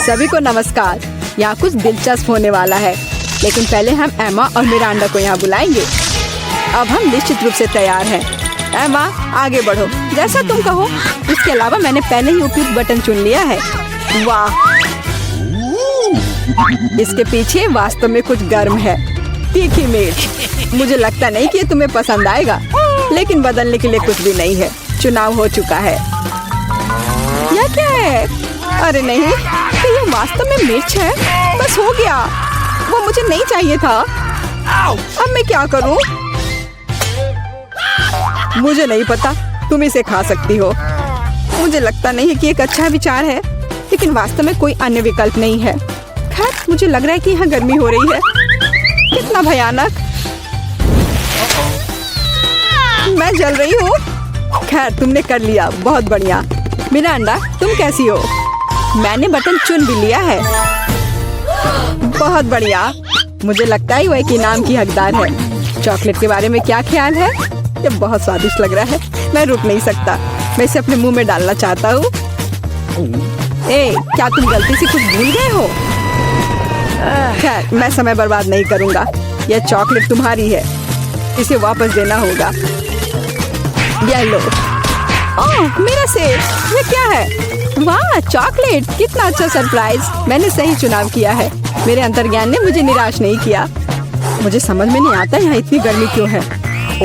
सभी को नमस्कार। यहाँ कुछ दिलचस्प होने वाला है, लेकिन पहले हम एमा और मिरांडा को यहाँ बुलाएंगे। अब हम निश्चित रूप से तैयार हैं। एमा, आगे बढ़ो, जैसा तुम कहो। इसके अलावा मैंने पहले ही उपयुक्त बटन चुन लिया है। वाह, इसके पीछे वास्तव में कुछ गर्म है। तीखी मिर्च। मुझे लगता नहीं कि ये तुम्हें पसंद आएगा, लेकिन बदलने के लिए कुछ भी नहीं है। चुनाव हो चुका है। यह क्या है? अरे नहीं, ये वास्तव में मिर्च है। बस हो गया, वो मुझे नहीं चाहिए था। अब मैं क्या करूं? मुझे नहीं पता, तुम इसे खा सकती हो। मुझे लगता नहीं है कि एक अच्छा विचार है, लेकिन वास्तव में कोई अन्य विकल्प नहीं है। खैर, मुझे लग रहा है कि यहाँ गर्मी हो रही है। कितना भयानक। मैं जल रही हूँ। खैर, तुमने कर लिया, बहुत बढ़िया। मिरांडा, तुम कैसी हो? मैंने बटन चुन भी लिया है। बहुत बढ़िया। मुझे लगता है वह एक इनाम की हकदार है। चॉकलेट के बारे में क्या ख्याल है? ये बहुत स्वादिष्ट लग रहा है। मैं रुक नहीं सकता। मैं इसे अपने मुंह में डालना चाहता हूँ। क्या तुम गलती से कुछ भूल गए हो? खैर, मैं समय बर्बाद नहीं करूँगा। यह चॉकलेट तुम्हारी है, इसे वापस देना होगा। यह लो। ओह, मेरा सेब। ये क्या है? वाह, चॉकलेट। कितना अच्छा सरप्राइज। मैंने सही चुनाव किया है। मेरे अंतर्ज्ञान ने मुझे निराश नहीं किया। मुझे समझ में नहीं आता यहाँ इतनी गर्मी क्यों है।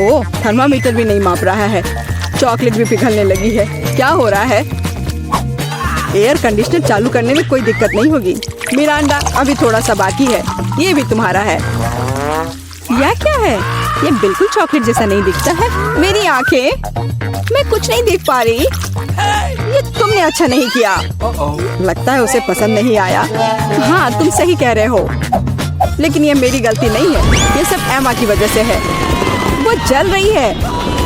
ओह, थर्मामीटर भी नहीं माप रहा है। चॉकलेट भी पिघलने लगी है। क्या हो रहा है? एयर कंडीशनर चालू करने में कोई दिक्कत नहीं होगी। मिरांडा, अभी थोड़ा सा बाकी है। ये भी तुम्हारा है। यह क्या है? ये बिल्कुल चॉकलेट जैसा नहीं दिखता है। मेरी आंखें, मैं कुछ नहीं देख पा रही। ये तुमने अच्छा नहीं किया। लगता है उसे पसंद नहीं आया। हाँ, तुम सही कह रहे हो, लेकिन ये मेरी गलती नहीं है। ये सब एमा की वजह से है। वो जल रही है।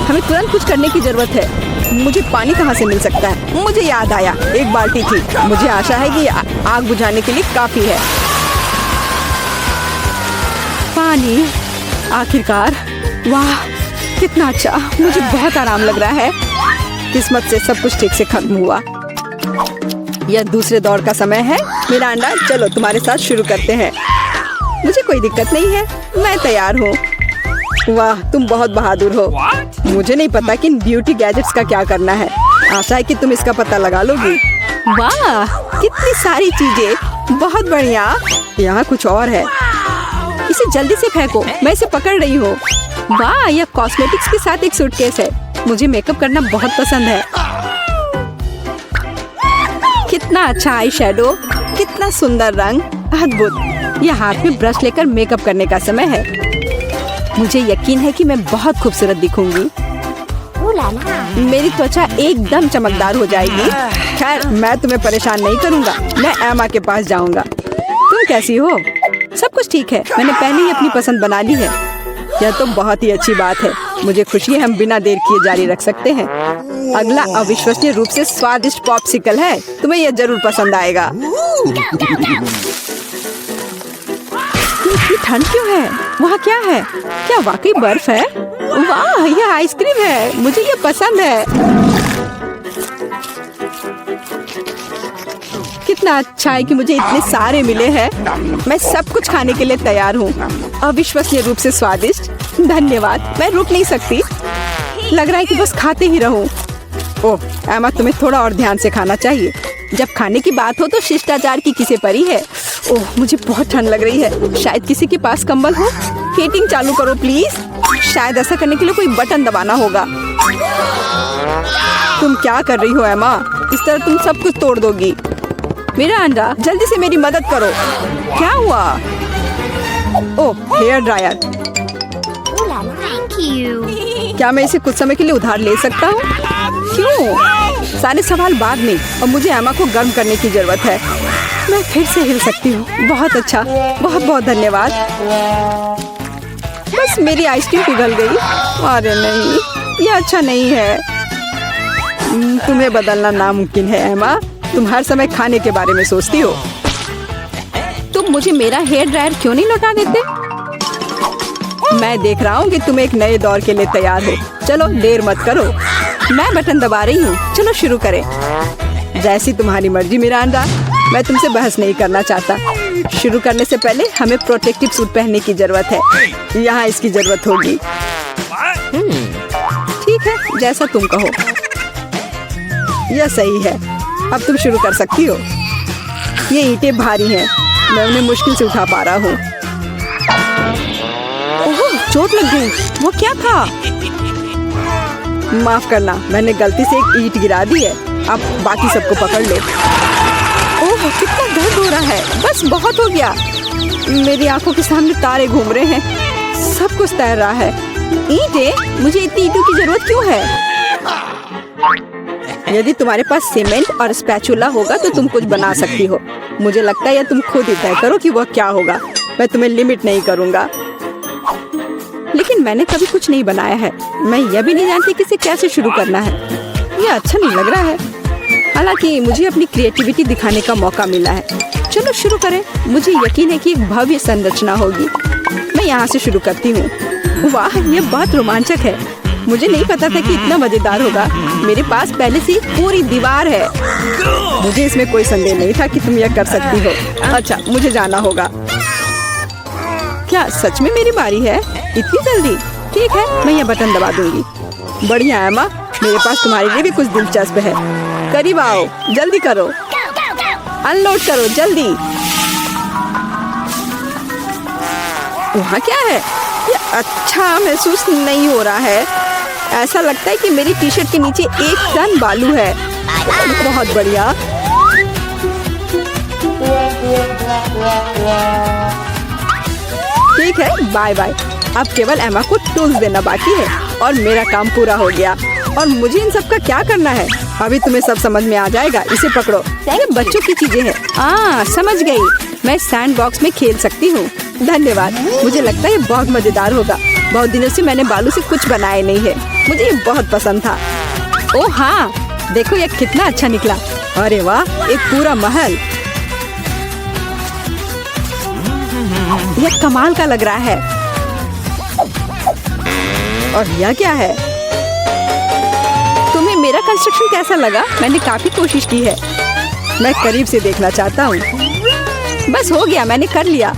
हमें तुरंत कुछ करने की जरूरत है। मुझे पानी कहाँ से मिल सकता है? मुझे याद आया, एक बाल्टी थी। मुझे आशा है कि आग बुझाने के लिए काफी है। पानी, आखिरकार। वाह, कितना अच्छा। मुझे बहुत आराम लग रहा है। किस्मत से सब कुछ ठीक से खत्म हुआ। यह दूसरे दौर का समय है। मिरांडा, चलो तुम्हारे साथ शुरू करते हैं। मुझे कोई दिक्कत नहीं है, मैं तैयार हूँ। वाह, तुम बहुत बहादुर हो। मुझे नहीं पता कि इन ब्यूटी गैजेट्स का क्या करना है। आशा है कि तुम इसका पता लगा लोगी। वाह, कितनी सारी चीजें। बहुत बढ़िया। यहाँ कुछ और है। इसे जल्दी से फेंको, मैं इसे पकड़ रही हूँ। वाह, यह कॉस्मेटिक्स के साथ एक सूटकेस है। मुझे मेकअप करना बहुत पसंद है। कितना अच्छा आई शैडो, कितना सुंदर रंग, अद्भुत। यह हाथ में ब्रश लेकर मेकअप करने का समय है। मुझे यकीन है कि मैं बहुत खूबसूरत दिखूंगी। मेरी त्वचा एकदम चमकदार हो जाएगी। खैर, मैं तुम्हें परेशान नहीं करूंगा। मैं एमा के पास जाऊंगा। तुम कैसी हो? सब कुछ ठीक है। मैंने पहले ही अपनी पसंद बना ली है। यह तो बहुत ही अच्छी बात है। मुझे खुशी है, हम बिना देर किए जारी रख सकते हैं। अगला अविश्वसनीय रूप से स्वादिष्ट पॉप्सिकल है। तुम्हें यह जरूर पसंद आएगा। इतनी ठंड क्यों है? वहाँ क्या है? क्या वाकई बर्फ है? वाह, यह आइसक्रीम है। मुझे यह पसंद है। कितना अच्छा है कि मुझे इतने सारे मिले हैं। मैं सब कुछ खाने के लिए तैयार हूँ। अविश्वसनीय रूप से स्वादिष्ट। धन्यवाद, मैं रुक नहीं सकती। लग रहा है कि बस खाते ही रहूं। ओह एमा, तुम्हें थोड़ा और ध्यान से खाना चाहिए। जब खाने की बात हो तो शिष्टाचार की किसे परी है। ओह, मुझे बहुत ठंड लग रही है। शायद किसी के पास कंबल हो। हीटिंग चालू करो प्लीज। शायद ऐसा करने के लिए कोई बटन दबाना होगा। तुम क्या कर रही हो एमा? इस तरह तुम सब कुछ तोड़ दोगी। मिरांडा, जल्दी से मेरी मदद करो। क्या हुआ? ओह, हेयर ड्रायर। क्या मैं इसे कुछ समय के लिए उधार ले सकता हूँ? क्यों? सारे सवाल बाद में। और मुझे एमा को गर्म करने की जरूरत है। मैं फिर से हिल सकती हूँ। बहुत अच्छा, बहुत बहुत धन्यवाद। बस मेरी आइसक्रीम पिघल गई। अरे नहीं, यह अच्छा नहीं है। तुम्हें बदलना नामुमकिन है एमा। तुम हर समय खाने के बारे में सोचती हो। तुम मुझे मेरा हेयर ड्रायर क्यों नहीं लौटा देते? मैं देख रहा हूँ कि तुम एक नए दौर के लिए तैयार हो। चलो देर मत करो। मैं बटन दबा रही हूँ। चलो शुरू करें। जैसी तुम्हारी मर्जी मिरांडा। मैं तुमसे बहस नहीं करना चाहता। शुरू करने से पहले हमें प्रोटेक्टिव सूट पहनने की जरूरत है। यहाँ इसकी जरूरत होगी। ठीक है, जैसा तुम कहो। यह सही है। अब तुम शुरू कर सकती हो। ये ईंटें भारी हैं, मैं उन्हें मुश्किल से उठा पा रहा हूँ। ओह, चोट लग गई। वो क्या था? माफ करना, मैंने गलती से एक ईंट गिरा दी है। अब बाकी सबको पकड़ लो। ओह, कितना दर्द हो रहा है। बस बहुत हो गया। मेरी आंखों के सामने तारे घूम रहे हैं। सब कुछ तैर रहा है। ईंटें? मुझे इतनी ईंटों की जरूरत क्यों है? यदि तुम्हारे पास सीमेंट और स्पैचुला होगा तो तुम कुछ बना सकती हो। मुझे लगता है या तुम खुद ही तय करो कि वह क्या होगा। मैं तुम्हें लिमिट नहीं करूंगा। लेकिन मैंने कभी कुछ नहीं बनाया है। मैं यह भी नहीं जानती कि इसे कैसे शुरू करना है। यह अच्छा नहीं लग रहा है। हालांकि मुझे अपनी क्रिएटिविटी दिखाने का मौका मिला है। चलो शुरू करें। मुझे यकीन है कि एक भव्य संरचना होगी। मैं यहाँ से शुरू करती हूँ। वाह, यह बहुत रोमांचक है। मुझे नहीं पता था कि इतना मजेदार होगा। मेरे पास पहले से ही पूरी दीवार है। मुझे इसमें कोई संदेह नहीं था कि तुम यह कर सकती हो। अच्छा, मुझे जाना होगा। क्या सच में मेरी बारी है? इतनी जल्दी? ठीक है, मैं यह बटन दबा दूंगी। बढ़िया एमा, मेरे पास तुम्हारे लिए भी कुछ दिलचस्प है। करीब आओ, जल्दी करो। अनलोड करो जल्दी। वहाँ क्या है? ये अच्छा महसूस नहीं हो रहा है। ऐसा लगता है कि मेरी टी शर्ट के नीचे 1 टन बालू है। बहुत बढ़िया। ठीक है, बाय बाय। अब केवल एमा को टूल्स देना बाकी है और मेरा काम पूरा हो गया। और मुझे इन सब का क्या करना है? अभी तुम्हें सब समझ में आ जाएगा। इसे पकड़ो। ये बच्चों की चीजें हैं। समझ गई। मैं सैंड बॉक्स में खेल सकती हूँ। धन्यवाद। मुझे लगता है ये बहुत मजेदार होगा। बहुत दिनों से मैंने बालू से कुछ बनाया नहीं है। मुझे ये बहुत पसंद था। ओह हाँ, देखो ये कितना अच्छा निकला। अरे वाह, एक पूरा महल। यह कमाल का लग रहा है। और यह क्या है? तुम्हें मेरा कंस्ट्रक्शन कैसा लगा? मैंने काफी कोशिश की है। मैं करीब से देखना चाहता हूँ। बस हो गया, मैंने कर लिया।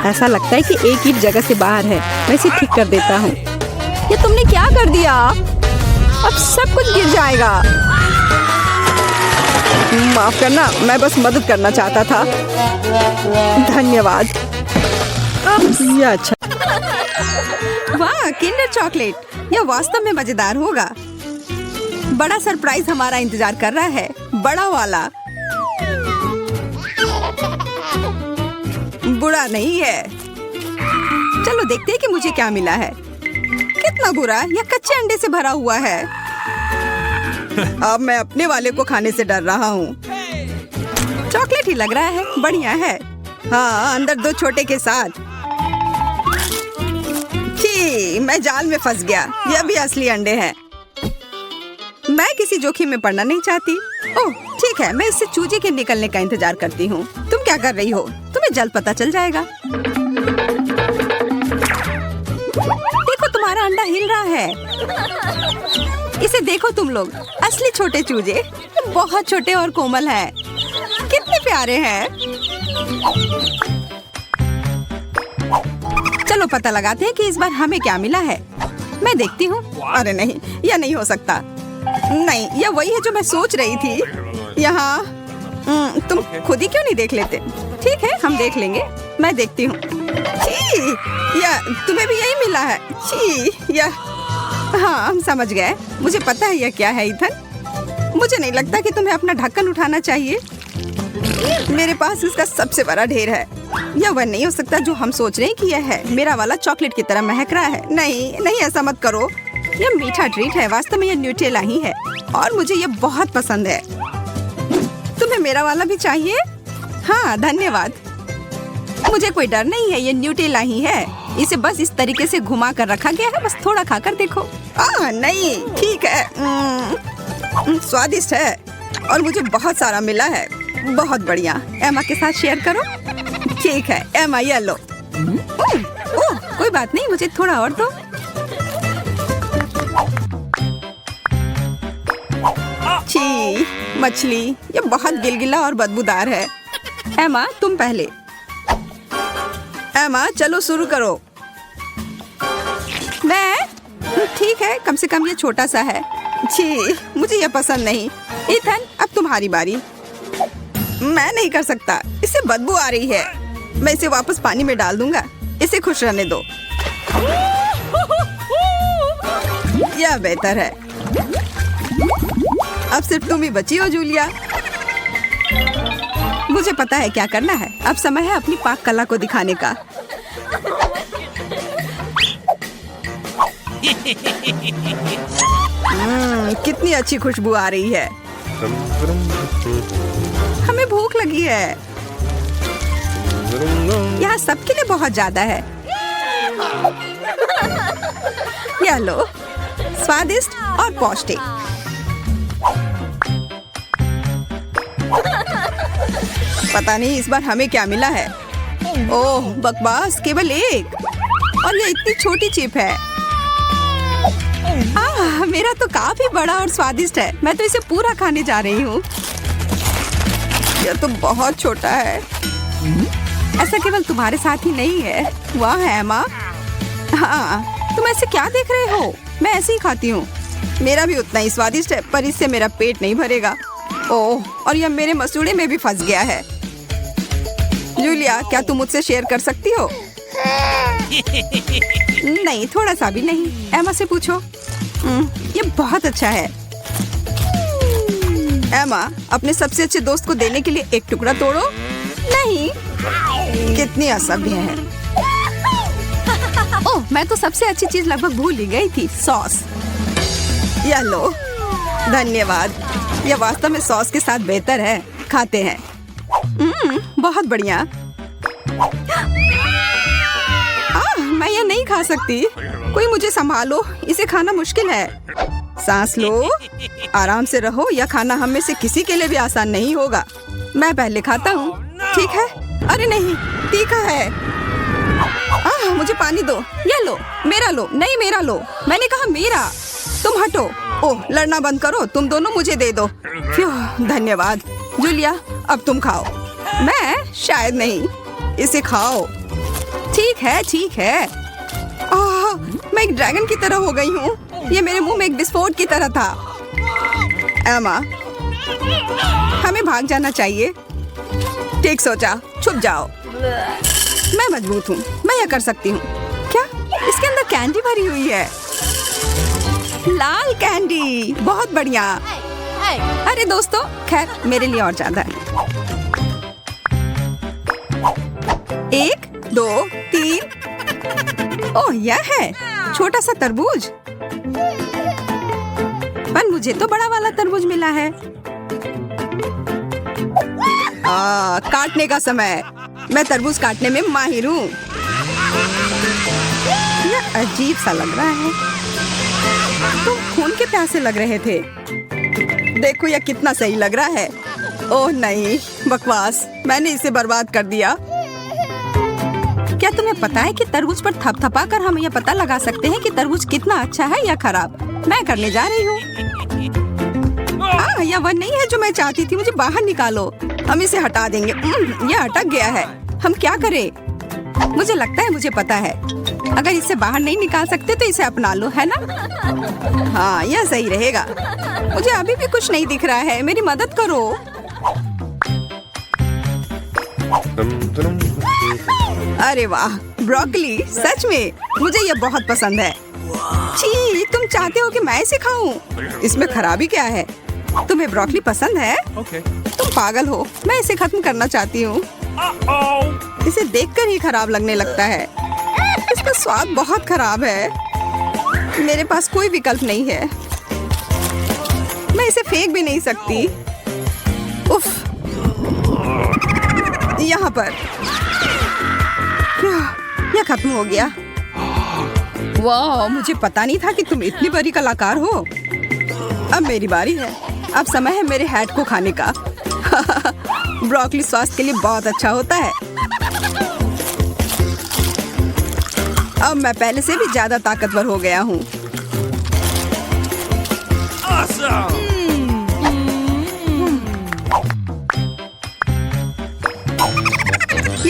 ऐसा लगता है कि एक ईंट जगह से बाहर है। मैं इसे ठीक कर देता हूँ। ये तुमने क्या कर दिया? अब सब कुछ गिर जाएगा। माफ करना, मैं बस मदद करना चाहता था। धन्यवाद। ये अच्छा। वाह, किंडर चॉकलेट। यह वास्तव में मजेदार होगा। बड़ा सरप्राइज हमारा इंतजार कर रहा है। बड़ा वाला। बुरा नहीं है। चलो देखते हैं कि मुझे क्या मिला है। कितना बुरा। यह कच्चे अंडे से भरा हुआ है। अब मैं अपने वाले को खाने से डर रहा हूँ। चॉकलेट ही लग रहा है। बढ़िया है। हाँ, अंदर 2 छोटे के साथ। छी, मैं जाल में फंस गया। यह भी असली अंडे हैं। मैं किसी जोखिम में पड़ना नहीं चाहती। ओह ठीक है, मैं इससे चूजे के निकलने का इंतजार करती हूँ। तुम क्या कर रही हो? तुम्हें जल्द पता चल जाएगा। देखो, तुम्हारा अंडा हिल रहा है। इसे देखो तुम लोग। असली छोटे चूजे। बहुत छोटे और कोमल हैं। कितने प्यारे हैं। चलो पता लगाते हैं कि इस बार हमें क्या मिला है। मैं देखती हूँ। अरे नहीं, यह नहीं हो सकता। नहीं, यह वही है जो मैं सोच रही थी। यहाँ तुम खुद ही क्यों नहीं देख लेते? ठीक है, हम देख लेंगे। मैं देखती हूँ। या तुम्हें भी यही मिला है? या हाँ, हम समझ गए। मुझे पता है यह क्या है ईथन। मुझे नहीं लगता कि तुम्हें अपना ढक्कन उठाना चाहिए। मेरे पास इसका सबसे बड़ा ढेर है। यह वह नहीं हो सकता जो हम सोच रहे हैं कि यह है। मेरा वाला चॉकलेट की तरह महक रहा है। नहीं नहीं, ऐसा मत करो। यह मीठा ट्रीट है। वास्तव में यह न्यूटेला ही है और मुझे यह बहुत पसंद है। तुम्हें मेरा वाला भी चाहिए? हाँ धन्यवाद। मुझे कोई डर नहीं है। यह न्यूटेला ही है। इसे बस इस तरीके से घुमा कर रखा गया है। बस थोड़ा खाकर देखो। नहीं, ठीक है। स्वादिष्ट है और मुझे बहुत सारा मिला है। बहुत बढ़िया। एमा के साथ शेयर करो। ठीक है एमा, ये लो। कोई बात नहीं, मुझे थोड़ा और दो। छी, मछली ये बहुत गिलगिला और बदबूदार है। एमा तुम पहले। एमा चलो शुरू करो। मैं? ठीक है, कम से कम ये छोटा सा है। छी, मुझे ये पसंद नहीं। इथन अब तुम्हारी बारी। मैं नहीं कर सकता, इससे बदबू आ रही है। मैं इसे वापस पानी में डाल दूंगा। इसे खुश रहने दो। यह बेहतर है। अब सिर्फ तुम ही बची हो जूलिया। मुझे पता है क्या करना है। अब समय है अपनी पाक कला को दिखाने का। कितनी अच्छी खुशबू आ रही है। हमें भूख लगी है। यहाँ सबके लिए बहुत ज्यादा है। यह लो, स्वादिष्ट और पौष्टिक। पता नहीं इस बार हमें क्या मिला है। ओह बकवास, केवल एक, और ये इतनी छोटी चिप है। मेरा तो काफी बड़ा और स्वादिष्ट है। मैं तो इसे पूरा खाने जा रही हूँ। यह तो बहुत छोटा है। ऐसा केवल तुम्हारे साथ ही नहीं है। वाह है माँ। हाँ, तुम ऐसे क्या देख रहे हो? मैं ऐसे ही खाती हूँ। मेरा भी उतना ही स्वादिष्ट है, पर इससे मेरा पेट नहीं भरेगा। ओह, और यह मेरे मसूड़े में भी फंस गया है। जूलिया, क्या तुम मुझसे शेयर कर सकती हो? नहीं, थोड़ा सा भी नहीं। एमा से पूछो। ये बहुत अच्छा है। एमा, अपने सबसे अच्छे दोस्त को देने के लिए एक टुकड़ा तोड़ो। नहीं, कितनी असभ्य है। ओह, मैं तो सबसे अच्छी चीज लगभग भूल ही गई थी, सॉस। यह लो। धन्यवाद। यह वास्तव में सॉस के साथ बेहतर है। खाते हैं। बहुत बढ़िया। मैं यह नहीं खा सकती। कोई मुझे संभालो, इसे खाना मुश्किल है। सांस लो, आराम से रहो। यह खाना हम में से किसी के लिए भी आसान नहीं होगा। मैं पहले खाता हूँ, ठीक है? अरे नहीं, तीखा है। मुझे पानी दो। यह लो, मेरा लो। नहीं, मेरा लो। मैंने कहा मेरा। तुम हटो। ओह, लड़ना बंद करो। तुम दोनों मुझे दे दो। धन्यवाद। जूलिया, अब तुम खाओ। मैं? शायद नहीं। इसे खाओ। ठीक है, ठीक है। मैं एक ड्रैगन की तरह हो गई हूँ। ये मेरे मुंह में एक विस्फोट की तरह था। एमा, हमें भाग जाना चाहिए। ठीक सोचा, छुप जाओ। मैं मजबूत हूँ, मैं यह कर सकती हूँ। क्या? इसके अंदर कैंडी भरी हुई है। लाल कैंडी, बहुत बढ़िया। अरे दोस्तों, खैर मेरे लिए और ज्यादा है। 1, 2, 3। ओह, यह है छोटा सा तरबूज। पर मुझे तो बड़ा वाला तरबूज मिला है। काटने का समय। मैं तरबूज काटने में माहिर हूँ। यह अजीब सा लग रहा है। तुम खून के प्यासे लग रहे थे। देखो यह कितना सही लग रहा है। ओह नहीं, बकवास। मैंने इसे बर्बाद कर दिया। क्या तुम्हें पता है कि तरबूज पर थपथपा कर हम यह पता लगा सकते हैं कि तरबूज कितना अच्छा है या खराब? मैं करने जा रही हूँ। यह वह नहीं है जो मैं चाहती थी। मुझे बाहर निकालो। हम इसे हटा देंगे। यह अटक गया है। हम क्या करें? मुझे लगता है मुझे पता है। अगर इसे बाहर नहीं निकाल सकते तो इसे अपना लो, है ना? हाँ, यह सही रहेगा। मुझे अभी भी कुछ नहीं दिख रहा है। मेरी मदद करो। अरे वाह, ब्रोकली। सच में मुझे यह बहुत पसंद है। छी, तुम चाहते हो कि मैं इसे खाऊं? इसमें खराबी क्या है? तुम्हें ब्रोकली पसंद है? तुम पागल हो। मैं इसे खत्म करना चाहती हूँ। इसे देखकर ही खराब लगने लगता है। इसका स्वाद बहुत खराब है। मेरे पास कोई विकल्प नहीं है। मैं इसे फेंक भी नहीं सकती। उफ, यहाँ पर यह खत्म हो गया। वाह, मुझे पता नहीं था कि तुम इतनी बड़ी कलाकार हो। अब मेरी बारी है। अब समय है मेरे हैट को खाने का। ब्रोकली स्वास्थ्य के लिए बहुत अच्छा होता है। अब मैं पहले से भी ज्यादा ताकतवर हो गया हूँ।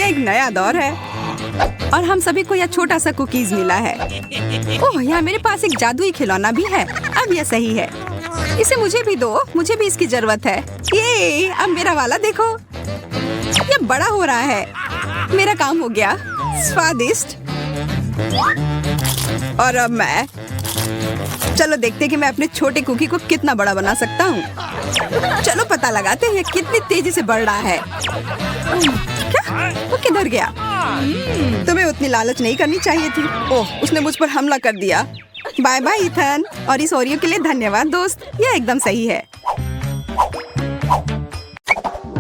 एक नया दौर है और हम सभी को यह छोटा सा कुकीज मिला है। ओह, यहाँ मेरे पास एक जादुई खिलौना भी है। अब यह सही है, इसे मुझे भी दो, मुझे भी इसकी जरूरत है। ये अब मेरा वाला देखो, यह बड़ा हो रहा है। मेरा काम हो गया। स्वादिष्ट। और अब मैं, चलो देखते हैं कि मैं अपने छोटे कुकी को कितना बड़ा बना सकता हूँ। चलो पता लगाते हैं कितनी तेजी से बढ़ रहा है। क्या? वो किधर गया? तुम्हें उतनी लालच नहीं करनी चाहिए थी। ओह, उसने मुझ पर हमला कर दिया। बाय बाय इथन, और इस ओरियो के लिए धन्यवाद दोस्त, यह एकदम सही है।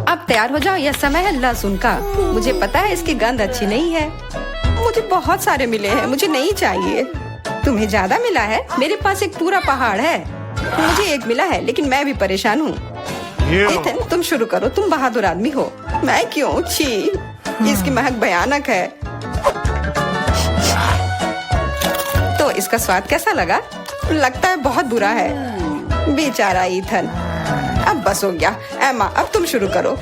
अब तैयार हो जाओ, यह समय है लहसुन का। मुझे पता है इसकी गंध अच्छी नहीं है। मुझे बहुत सारे मिले हैं, मुझे नहीं चाहिए। तुम्हें ज्यादा मिला है? मेरे पास एक पूरा पहाड़ है। मुझे एक मिला है, लेकिन मैं भी परेशान हूँ। इथन, तुम शुरू करो, तुम बहादुर आदमी हो। मैं क्यों? छी, इसकी महक भयानक है। तो इसका स्वाद कैसा लगा? लगता है बहुत बुरा है। बेचारा इथन। अब बस हो गया। एमा, अब तुम शुरू करो।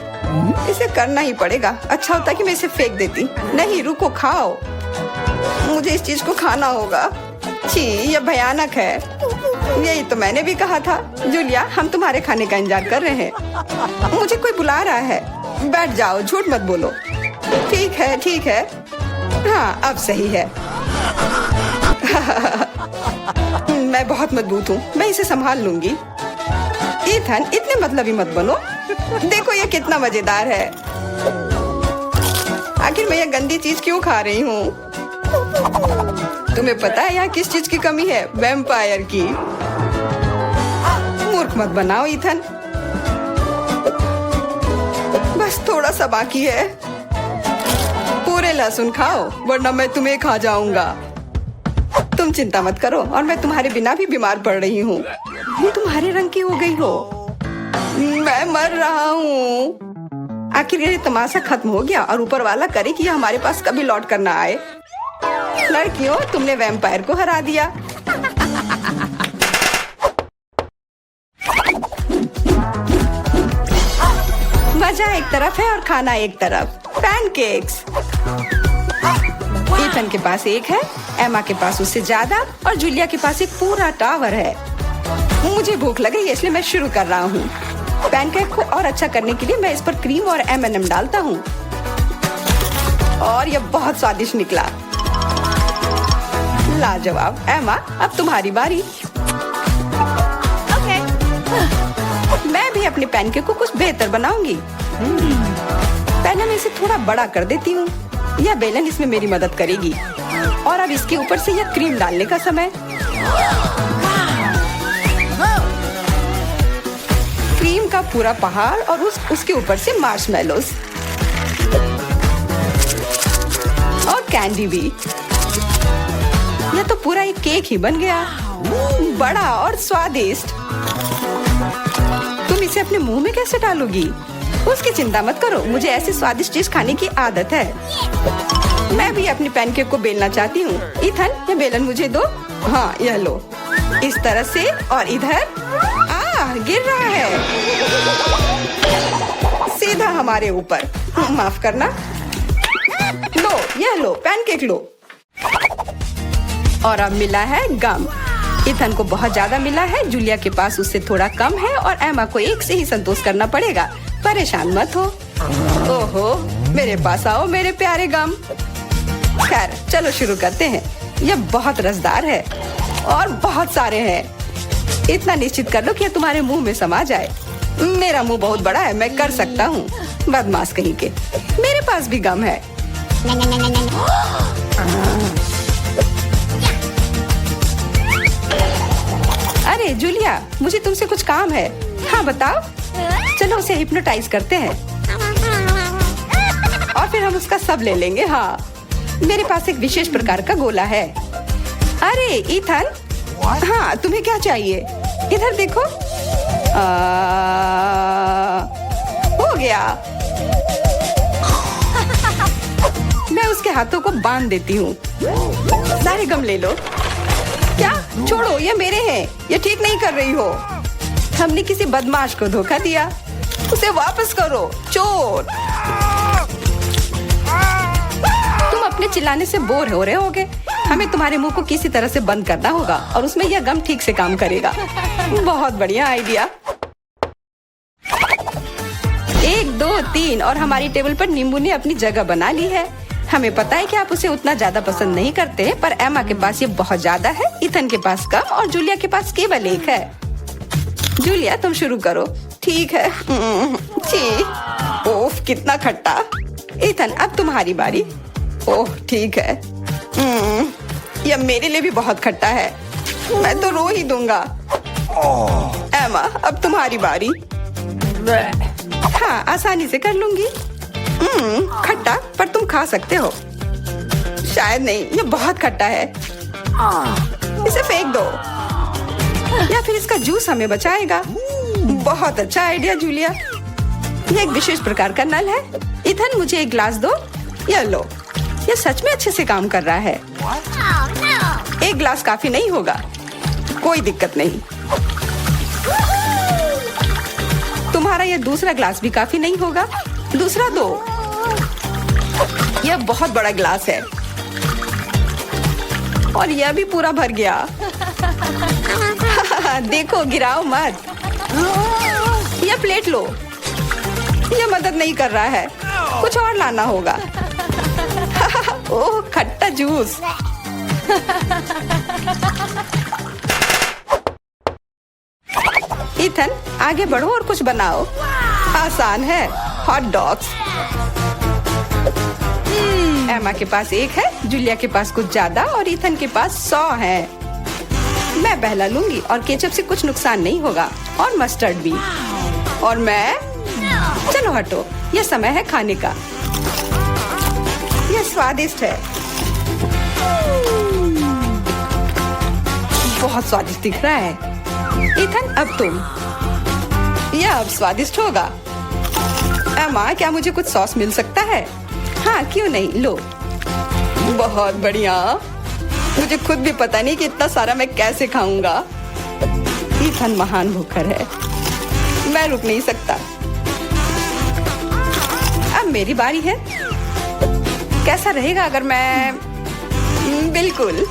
इसे करना ही पड़ेगा। अच्छा होता कि मैं इसे फेंक देती। नहीं, रुको, खाओ। मुझे इस चीज को खाना होगा। छी, यह भयानक है। यही तो मैंने भी कहा था। जूलिया, हम तुम्हारे खाने का इंतजार कर रहे हैं। मुझे कोई बुला रहा है। बैठ जाओ, झूठ मत बोलो। ठीक है, ठीक है। हाँ, अब सही है। मैं बहुत मजबूत हूँ, मैं इसे संभाल लूंगी। इथन, इतने मतलबी मत बनो। देखो ये कितना मजेदार है। आखिर मैं यह गंदी चीज क्यों खा रही हूँ? तुम्हें पता है यहाँ किस चीज की कमी है? वैम्पायर की। मूर्ख मत बनाओ इथन। बस थोड़ा सा बाकी है। पूरे लहसुन खाओ, वरना मैं तुम्हें खा जाऊंगा। तुम चिंता मत करो, और मैं तुम्हारे बिना भी बीमार पड़ रही हूँ। तुम्हारे रंग की हो गई हो। मैं मर रहा हूँ। आखिर ये तमाशा खत्म हो गया, और ऊपर वाला करे कि हमारे पास कभी लौट कर ना आए। लड़कियों, तुमने वैम्पायर को हरा दिया। मजा एक तरफ है और खाना एक तरफ। पैनकेक्स। इथन के पास एक है, एमा के पास उससे ज्यादा, और जूलिया के पास एक पूरा टावर है। मुझे भूख लग रही है, इसलिए मैं शुरू कर रहा हूँ। पैनकेक को और अच्छा करने के लिए मैं इस पर क्रीम और M&M डालता हूँ, और यह बहुत स्वादिष्ट निकला। लाजवाब। एमा, अब तुम्हारी बारी। ओके। मैं भी अपने पैनकेक को कुछ बेहतर बनाऊंगी। पहले मैं इसे थोड़ा बड़ा कर देती हूँ। यह बेलन इसमें मेरी मदद करेगी। और अब इसके ऊपर से यह क्रीम डालने का समय। क्रीम का पूरा पहाड़, और उसके ऊपर से मार्शमेलोस और कैंडी भी। यह तो पूरा एक केक ही बन गया, बड़ा और स्वादिष्ट। तुम इसे अपने मुंह में कैसे डालोगी? उसकी चिंता मत करो, मुझे ऐसी स्वादिष्ट चीज खाने की आदत है। मैं भी अपनी पैनकेक को बेलना चाहती हूँ। इथन, यह बेलन मुझे दो। हाँ, यह लो। इस तरह से, और इधर। गिर रहा है सीधा हमारे ऊपर। माफ करना। लो, यह लो, पैनकेक लो। और अब मिला है गम। इथन को बहुत ज्यादा मिला है, जूलिया के पास उससे थोड़ा कम है, और एमा को एक से ही संतोष करना पड़ेगा। परेशान मत हो। ओहो, मेरे पास आओ मेरे प्यारे गम। खैर, चलो शुरू करते हैं। यह बहुत रसदार है, और बहुत सारे हैं। इतना निश्चित कर लो कि यह तुम्हारे मुंह में समा जाए। मेरा मुंह बहुत बड़ा है, मैं कर सकता हूँ। बदमाश कहीं के। मेरे पास भी गम है। अरे जूलिया, मुझे तुमसे कुछ काम है। हाँ बताओ। चलो उसे हिप्नोटाइज करते हैं, और फिर हम उसका सब ले लेंगे। हाँ, मेरे पास एक विशेष प्रकार का गोला है। अरे इथन, हाँ तुम्हें क्या चाहिए? इधर देखो। हो गया। मैं उसके हाथों को बांध देती हूँ। सारे गम ले लो। क्या? छोड़ो, ये मेरे हैं। ये ठीक नहीं कर रही हो। हमने किसी बदमाश को धोखा दिया। उसे वापस करो, चोर। हमें चिल्लाने से बोर हो रहे होगे। हमें तुम्हारे मुंह को किसी तरह से बंद करना होगा और उसमें यह गम ठीक से काम करेगा। बहुत बढ़िया आइडिया। 1 2 3 और हमारी टेबल पर नींबू ने अपनी जगह बना ली है। हमें पता है कि आप उसे उतना ज्यादा पसंद नहीं करते, पर एमा के पास ये बहुत ज्यादा है, इथन के पास कम और जूलिया के पास केवल 1 है। जूलिया तुम शुरू करो। ठीक है। छी, ओफ कितना खट्टा। इथन अब तुम्हारी बारी। ओह ठीक है। यह मेरे लिए भी बहुत खट्टा है, मैं तो रो ही दूंगा। एमा अब तुम्हारी बारी। हाँ आसानी से कर लूंगी। खट्टा, पर तुम खा सकते हो। शायद नहीं, ये बहुत खट्टा है, इसे फेंक दो या फिर इसका जूस हमें बचाएगा। बहुत अच्छा आइडिया जूलिया। यह एक विशेष प्रकार का नल है। इथन मुझे एक ग्लास दो। यह लो, यह सच में अच्छे से काम कर रहा है। 1 ग्लास काफी नहीं होगा, कोई दिक्कत नहीं। तुम्हारा यह दूसरा ग्लास भी काफी नहीं होगा, दूसरा दो। यह बहुत बड़ा ग्लास है और यह भी पूरा भर गया। देखो गिराओ मत। यह प्लेट लो। यह मदद नहीं कर रहा है, कुछ और लाना होगा। ओह खट्टा जूस। इथन आगे बढ़ो और कुछ बनाओ। आसान है, हॉट डॉग्स। एमा के पास 1 है, जूलिया के पास कुछ ज्यादा और इथन के पास 100 है। मैं पहला लूंगी और केचप से कुछ नुकसान नहीं होगा और मस्टर्ड भी। और मैं चलो हटो, यह समय है खाने का। यह स्वादिष्ट है, बहुत स्वादिष्ट दिख रहा है। इथन अब तुम। यह अब स्वादिष्ट होगा। एमा क्या मुझे कुछ सॉस मिल सकता है? हाँ क्यों नहीं, लो। बहुत बढ़िया। मुझे खुद भी पता नहीं कि इतना सारा मैं कैसे खाऊंगा। इथन महान भूखर है, मैं रुक नहीं सकता। अब मेरी बारी है। कैसा रहेगा अगर मैं बिल्कुल।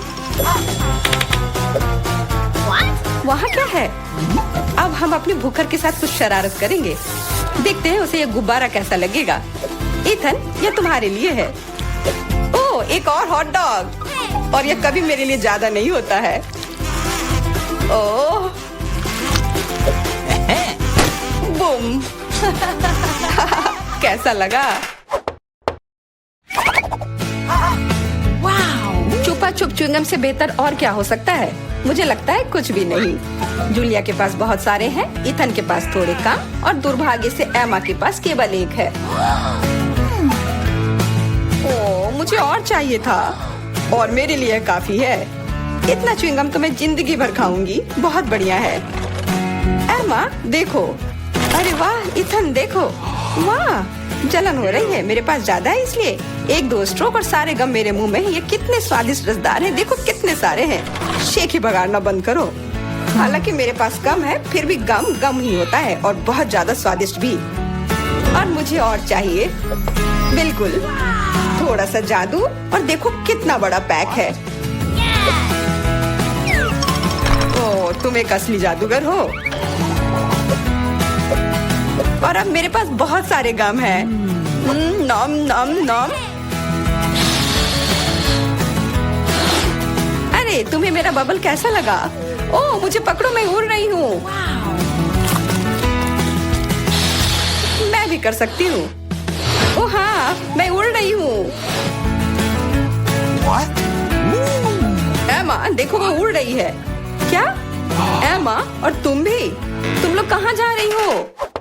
वहाँ क्या है? अब हम अपने भूखर के साथ कुछ शरारत करेंगे। देखते हैं उसे यह गुब्बारा कैसा लगेगा। इथन यह तुम्हारे लिए है। ओह एक और हॉट डॉग, और यह कभी मेरे लिए ज्यादा नहीं होता है। ओह बूम। कैसा लगा? छुपा छुप च्युइंगम से बेहतर और क्या हो सकता है? मुझे लगता है कुछ भी नहीं। जूलिया के पास बहुत सारे हैं, इथन के पास थोड़े कम और दुर्भाग्य से एमा के पास केवल 1 है। ओह मुझे और चाहिए था, और मेरे लिए काफी है। इतना च्युइंगम तो मैं जिंदगी भर खाऊंगी। बहुत बढ़िया है। एमा देखो। अरे वाह इथन देखो। वाह जलन हो रही है, मेरे पास ज्यादा है इसलिए 1-2 स्ट्रोक और सारे गम मेरे मुंह में। ये कितने स्वादिष्ट रसदार हैं, देखो कितने सारे हैं। शेख ही बगाड़ना बंद करो। हालांकि मेरे पास कम है, फिर भी गम गम ही होता है और बहुत ज्यादा स्वादिष्ट भी। और मुझे और चाहिए। बिल्कुल, थोड़ा सा जादू और देखो कितना बड़ा पैक है। ओह तुम एक असली जादूगर हो। और अब मेरे पास बहुत सारे गम हैं। नॉम नॉम नॉम। अरे तुम्हें मेरा बबल कैसा लगा? ओह मुझे पकड़ो, मैं उड़ रही हूँ। मैं भी कर सकती हूँ। ओह हाँ मैं उड़ रही हूँ। एमा देखो वो उड़ रही है। क्या एमा? और तुम भी? तुम लोग कहाँ जा रही हो?